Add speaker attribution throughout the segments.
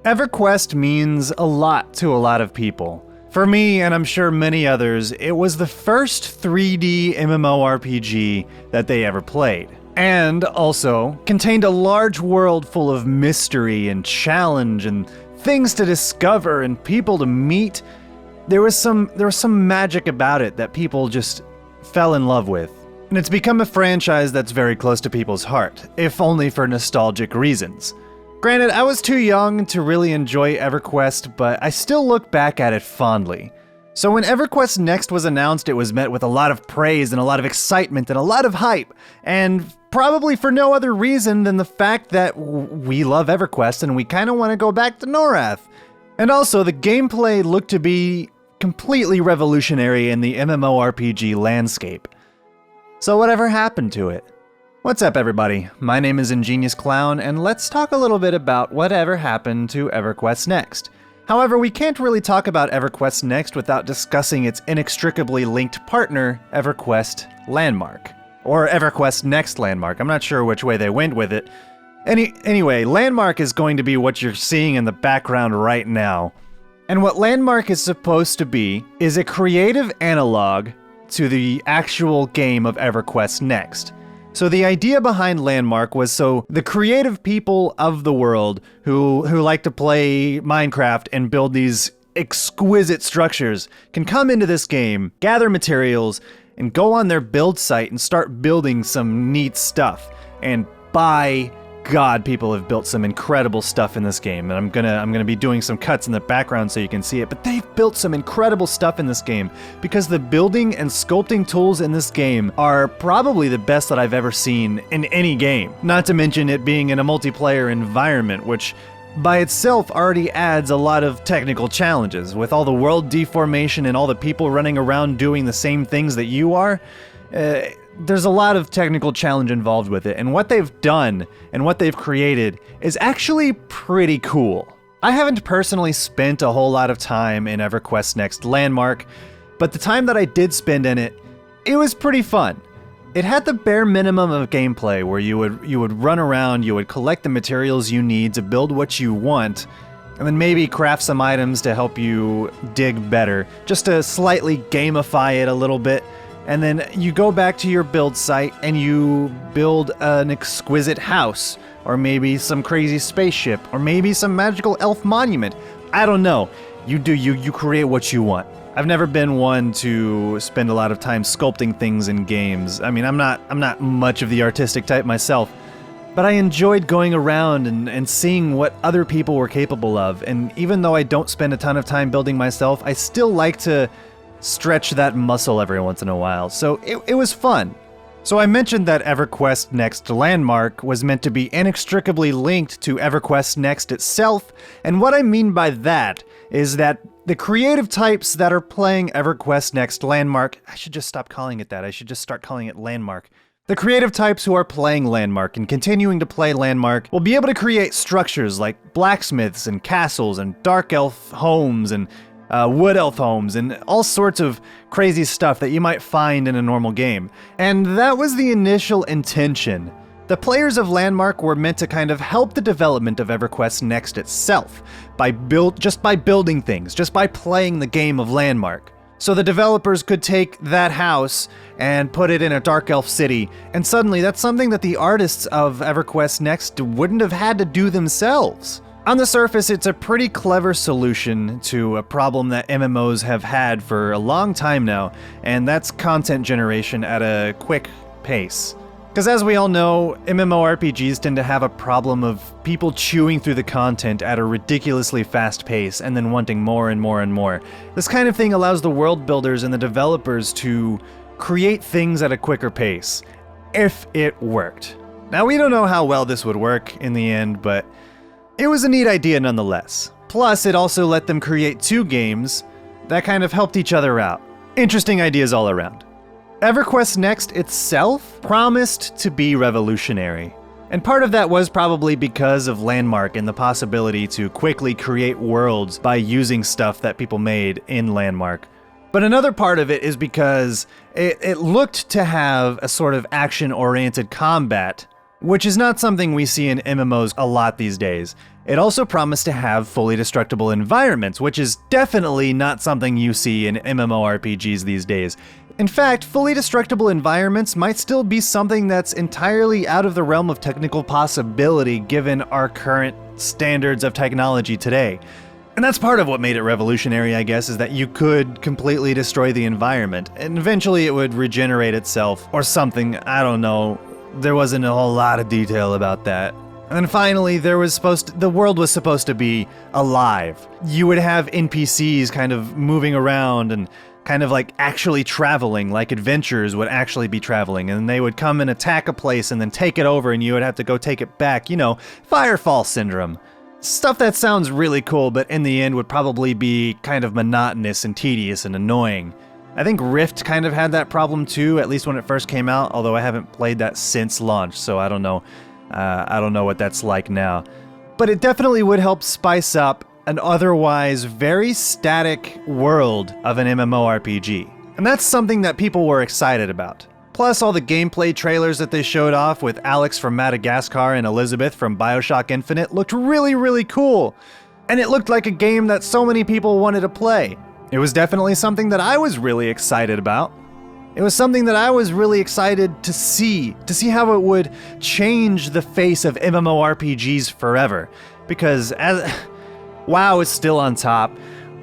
Speaker 1: EverQuest means a lot to a lot of people. For me, and I'm sure many others, it was the first 3D MMORPG that they ever played. And also contained a large world full of mystery and challenge and things to discover and people to meet. There was some magic about it that people just fell in love with. And it's become a franchise that's very close to people's heart, if only for nostalgic reasons. Granted, I was too young to really enjoy EverQuest, but I still look back at it fondly. So when EverQuest Next was announced, it was met with a lot of praise and a lot of excitement and a lot of hype, and probably for no other reason than the fact that we love EverQuest and we kind of want to go back to Norrath. And also, the gameplay looked to be completely revolutionary in the MMORPG landscape. So whatever happened to it? What's up, everybody? My name is ingeniousclown, and let's talk a little bit about whatever happened to EverQuest Next. However, we can't really talk about EverQuest Next without discussing its inextricably linked partner, EverQuest Landmark. Or EverQuest Next Landmark, I'm not sure which way they went with it. Anyway, Landmark is going to be what you're seeing in the background right now. And what Landmark is supposed to be is a creative analog to the actual game of EverQuest Next. So the idea behind Landmark was so the creative people of the world who like to play Minecraft and build these exquisite structures can come into this game, gather materials, and go on their build site and start building some neat stuff. And by God, people have built some incredible stuff in this game, and I'm gonna be doing some cuts in the background so you can see it, but they've built some incredible stuff in this game because the building and sculpting tools in this game are probably the best that I've ever seen in any game. Not to mention it being in a multiplayer environment, which by itself already adds a lot of technical challenges. With all the world deformation and all the people running around doing the same things that you are, there's a lot of technical challenge involved with it, and what they've done and what they've created is actually pretty cool. I haven't personally spent a whole lot of time in EverQuest Next Landmark, but the time that I did spend in it, it was pretty fun. It had the bare minimum of gameplay where you would run around, you would collect the materials you need to build what you want, and then maybe craft some items to help you dig better, just to slightly gamify it a little bit. And then you go back to your build site and you build an exquisite house, or maybe some crazy spaceship, or maybe some magical elf monument. I don't know. You create what you want. I've never been one to spend a lot of time sculpting things in games. I mean, I'm not much of the artistic type myself, but I enjoyed going around and seeing what other people were capable of. And even though I don't spend a ton of time building myself, I still like to stretch that muscle every once in a while, so it was fun. So I mentioned that EverQuest Next Landmark was meant to be inextricably linked to EverQuest Next itself, and what I mean by that is that the creative types that are playing EverQuest Next Landmark, I should just stop calling it that, I should just start calling it Landmark. The creative types who are playing Landmark and continuing to play Landmark will be able to create structures like blacksmiths and castles and dark elf homes and wood elf homes, and all sorts of crazy stuff that you might find in a normal game. And that was the initial intention. The players of Landmark were meant to kind of help the development of EverQuest Next itself, just by building things, just by playing the game of Landmark. So the developers could take that house and put it in a dark elf city, and suddenly that's something that the artists of EverQuest Next wouldn't have had to do themselves. On the surface, it's a pretty clever solution to a problem that MMOs have had for a long time now, and that's content generation at a quick pace. Because as we all know, MMORPGs tend to have a problem of people chewing through the content at a ridiculously fast pace and then wanting more and more and more. This kind of thing allows the world builders and the developers to create things at a quicker pace, if it worked. Now, we don't know how well this would work in the end, but it was a neat idea nonetheless. Plus, it also let them create two games that kind of helped each other out. Interesting ideas all around. EverQuest Next itself promised to be revolutionary. And part of that was probably because of Landmark and the possibility to quickly create worlds by using stuff that people made in Landmark. But another part of it is because it looked to have a sort of action-oriented combat which is not something we see in MMOs a lot these days. It also promised to have fully destructible environments, which is definitely not something you see in MMORPGs these days. In fact, fully destructible environments might still be something that's entirely out of the realm of technical possibility given our current standards of technology today. And that's part of what made it revolutionary, I guess, is that you could completely destroy the environment, and eventually it would regenerate itself, or something, I don't know. There wasn't a whole lot of detail about that. And then finally, the world was supposed to be alive. You would have NPCs kind of moving around and kind of like actually traveling, like adventurers would actually be traveling, and they would come and attack a place and then take it over and you would have to go take it back, Firefall syndrome. Stuff that sounds really cool, but in the end would probably be kind of monotonous and tedious and annoying. I think Rift kind of had that problem too, at least when it first came out, although I haven't played that since launch, so I don't know. I don't know what that's like now. But it definitely would help spice up an otherwise very static world of an MMORPG. And that's something that people were excited about. Plus all the gameplay trailers that they showed off with Alex from Madagascar and Elizabeth from BioShock Infinite looked really, really cool. And it looked like a game that so many people wanted to play. It was definitely something that I was really excited about. It was something that I was really excited to see how it would change the face of MMORPGs forever. Because WoW is still on top,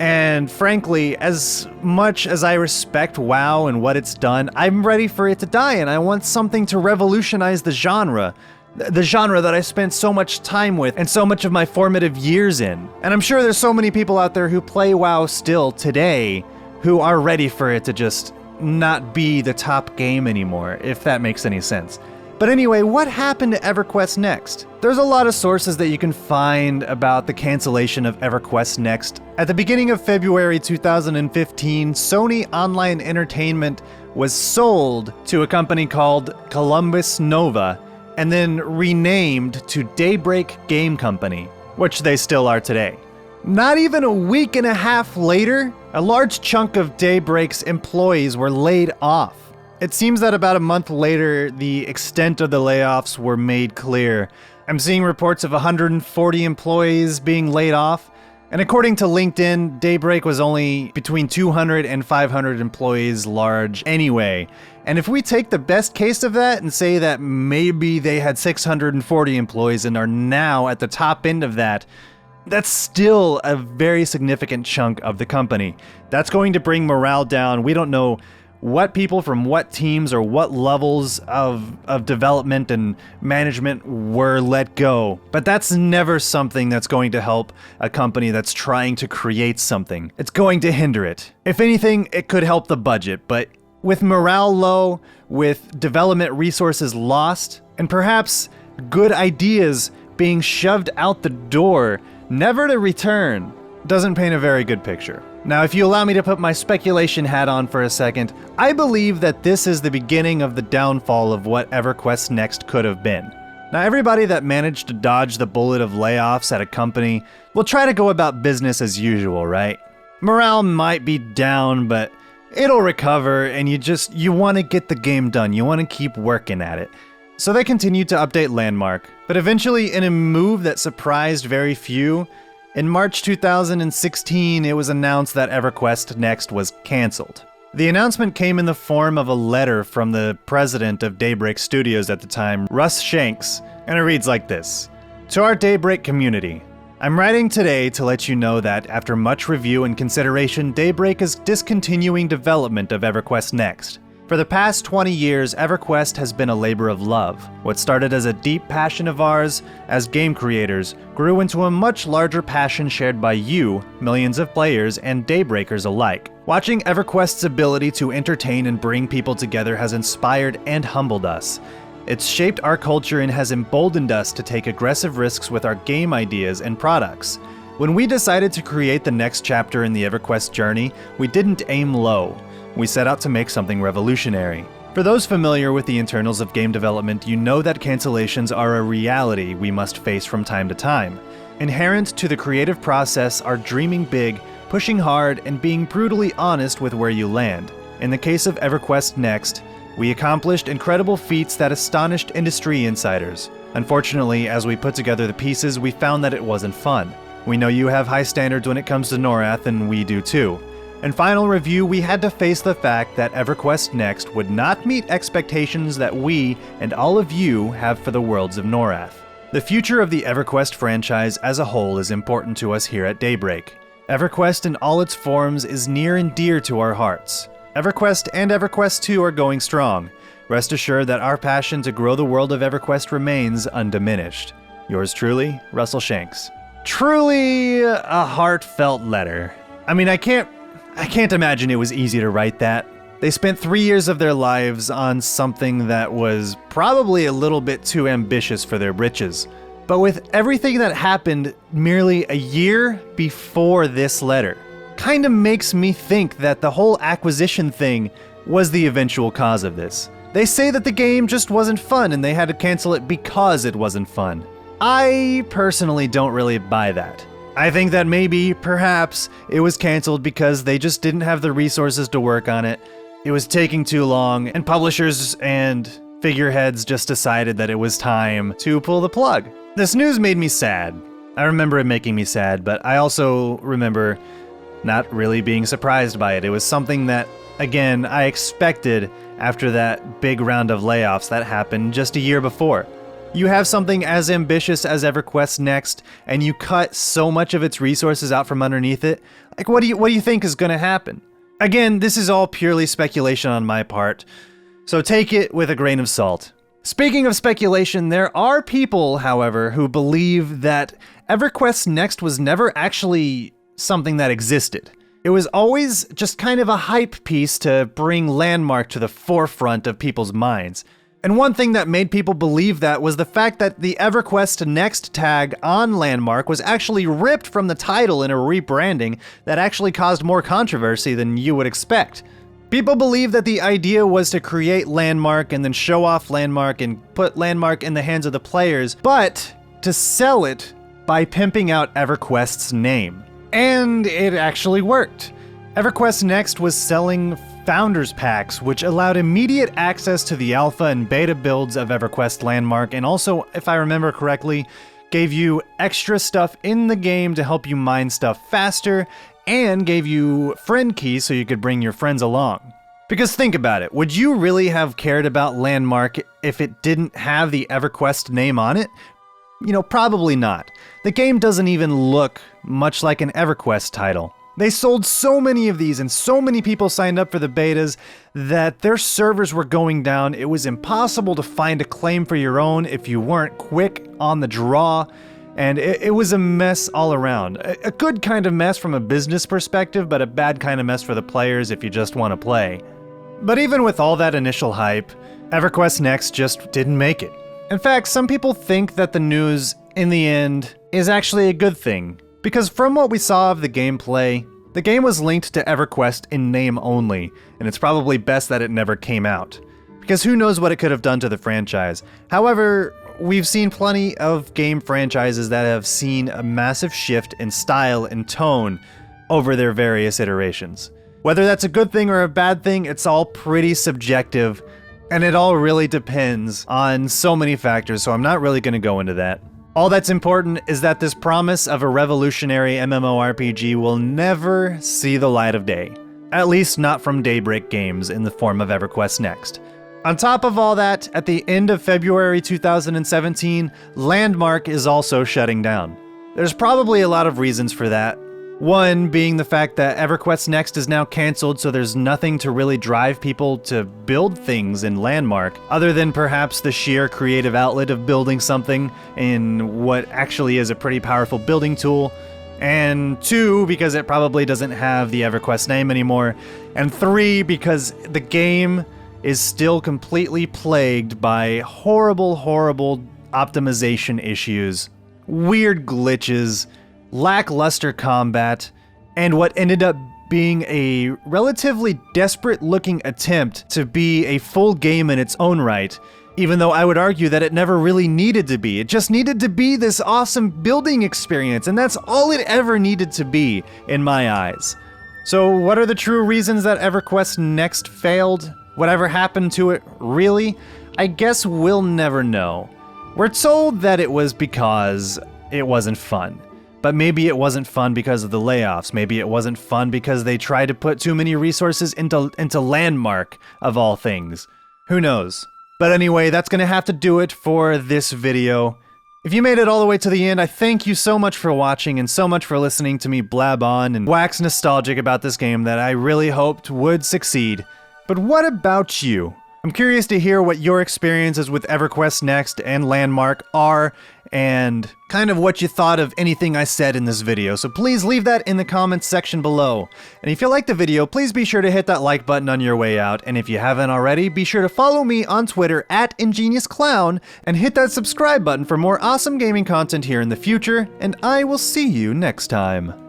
Speaker 1: and frankly, as much as I respect WoW and what it's done, I'm ready for it to die, and I want something to revolutionize the genre that I spent so much time with and so much of my formative years in. And I'm sure there's so many people out there who play WoW still today who are ready for it to just not be the top game anymore, if that makes any sense. But anyway, what happened to Everquest Next? There's a lot of sources that you can find about the cancellation of Everquest Next. At the beginning of February 2015, Sony Online Entertainment was sold to a company called Columbus Nova, and then renamed to Daybreak Game Company, which they still are today. Not even a week and a half later, a large chunk of Daybreak's employees were laid off. It seems that about a month later, the extent of the layoffs were made clear. I'm seeing reports of 140 employees being laid off, and according to LinkedIn, Daybreak was only between 200 and 500 employees large anyway. And if we take the best case of that and say that maybe they had 640 employees and are now at the top end of that, that's still a very significant chunk of the company. That's going to bring morale down. We don't know what people from what teams or what levels of development and management were let go. But that's never something that's going to help a company that's trying to create something. It's going to hinder it. If anything, it could help the budget, but with morale low, with development resources lost, and perhaps good ideas being shoved out the door, never to return, doesn't paint a very good picture. Now, if you allow me to put my speculation hat on for a second, I believe that this is the beginning of the downfall of what Everquest Next could have been. Now, everybody that managed to dodge the bullet of layoffs at a company will try to go about business as usual, right? Morale might be down, but it'll recover, and you want to get the game done. You want to keep working at it. So they continued to update Landmark, but eventually, in a move that surprised very few, in March 2016, it was announced that Everquest Next was cancelled. The announcement came in the form of a letter from the president of Daybreak Studios at the time, Russ Shanks, and it reads like this. To our Daybreak community, I'm writing today to let you know that, after much review and consideration, Daybreak is discontinuing development of Everquest Next. For the past 20 years, Everquest has been a labor of love. What started as a deep passion of ours as game creators grew into a much larger passion shared by you, millions of players, and Daybreakers alike. Watching Everquest's ability to entertain and bring people together has inspired and humbled us. It's shaped our culture and has emboldened us to take aggressive risks with our game ideas and products. When we decided to create the next chapter in the Everquest journey, we didn't aim low. We set out to make something revolutionary. For those familiar with the internals of game development, you know that cancellations are a reality we must face from time to time. Inherent to the creative process are dreaming big, pushing hard, and being brutally honest with where you land. In the case of Everquest Next, We accomplished incredible feats that astonished industry insiders. Unfortunately, as we put together the pieces, we found that it wasn't fun. We know you have high standards when it comes to Norrath, and we do too. In final review, we had to face the fact that Everquest Next would not meet expectations that we and all of you have for the worlds of Norrath. The future of the Everquest franchise as a whole is important to us here at Daybreak. Everquest in all its forms is near and dear to our hearts. Everquest and Everquest 2 are going strong. Rest assured that our passion to grow the world of Everquest remains undiminished. Yours truly, Russell Shanks. Truly a heartfelt letter. I mean, I can't imagine it was easy to write that. They spent 3 years of their lives on something that was probably a little bit too ambitious for their britches. But with everything that happened merely a year before this letter, kinda makes me think that the whole acquisition thing was the eventual cause of this. They say that the game just wasn't fun and they had to cancel it because it wasn't fun. I personally don't really buy that. I think that maybe, perhaps, it was canceled because they just didn't have the resources to work on it. It was taking too long, and publishers and figureheads just decided that it was time to pull the plug. This news made me sad. I remember it making me sad, but I also remember not really being surprised by it. It was something that, again, I expected after that big round of layoffs that happened just a year before. You have something as ambitious as Everquest Next, and you cut so much of its resources out from underneath it. Like, what do you think is going to happen? Again, this is all purely speculation on my part, so take it with a grain of salt. Speaking of speculation, there are people, however, who believe that Everquest Next was never actually something that existed. It was always just kind of a hype piece to bring Landmark to the forefront of people's minds. And one thing that made people believe that was the fact that the Everquest Next tag on Landmark was actually ripped from the title in a rebranding that actually caused more controversy than you would expect. People believe that the idea was to create Landmark and then show off Landmark and put Landmark in the hands of the players, but to sell it by pimping out Everquest's name. And it actually worked. Everquest Next was selling Founders Packs, which allowed immediate access to the alpha and beta builds of Everquest Landmark, and also, if I remember correctly, gave you extra stuff in the game to help you mine stuff faster, and gave you friend keys so you could bring your friends along. Because think about it, would you really have cared about Landmark if it didn't have the Everquest name on it? You know, probably not. The game doesn't even look much like an Everquest title. They sold so many of these and so many people signed up for the betas that their servers were going down. It was impossible to find a claim for your own if you weren't quick on the draw, and it was a mess all around. A good kind of mess from a business perspective, but a bad kind of mess for the players if you just want to play. But even with all that initial hype, Everquest Next just didn't make it. In fact, some people think that the news, in the end, is actually a good thing. Because from what we saw of the gameplay, the game was linked to Everquest in name only, and it's probably best that it never came out. Because who knows what it could have done to the franchise. However, we've seen plenty of game franchises that have seen a massive shift in style and tone over their various iterations. Whether that's a good thing or a bad thing, it's all pretty subjective, and it all really depends on so many factors, so I'm not really going to go into that. All that's important is that this promise of a revolutionary MMORPG will never see the light of day. At least not from Daybreak Games in the form of Everquest Next. On top of all that, at the end of February 2017, Landmark is also shutting down. There's probably a lot of reasons for that. One being the fact that Everquest Next is now canceled, so there's nothing to really drive people to build things in Landmark, other than perhaps the sheer creative outlet of building something in what actually is a pretty powerful building tool. And two, because it probably doesn't have the Everquest name anymore. And three, because the game is still completely plagued by horrible optimization issues, weird glitches, lackluster combat, and what ended up being a relatively desperate-looking attempt to be a full game in its own right, even though I would argue that it never really needed to be. It just needed to be this awesome building experience, and that's all it ever needed to be, in my eyes. So what are the true reasons that Everquest Next failed? whatever happened to it, really? I guess we'll never know. We're told that it was because it wasn't fun. But maybe it wasn't fun because of the layoffs. Maybe it wasn't fun because they tried to put too many resources into Landmark, of all things. Who knows? But anyway, that's gonna have to do it for this video. If you made it all the way to the end, I thank you so much for watching and so much for listening to me blab on and wax nostalgic about this game that I really hoped would succeed. But what about you? I'm curious to hear what your experiences with Everquest Next and Landmark are, and kind of what you thought of anything I said in this video, so please leave that in the comments section below. And if you liked the video, please be sure to hit that like button on your way out, and if you haven't already, be sure to follow me on Twitter at ingeniousclown, and hit that subscribe button for more awesome gaming content here in the future, and I will see you next time.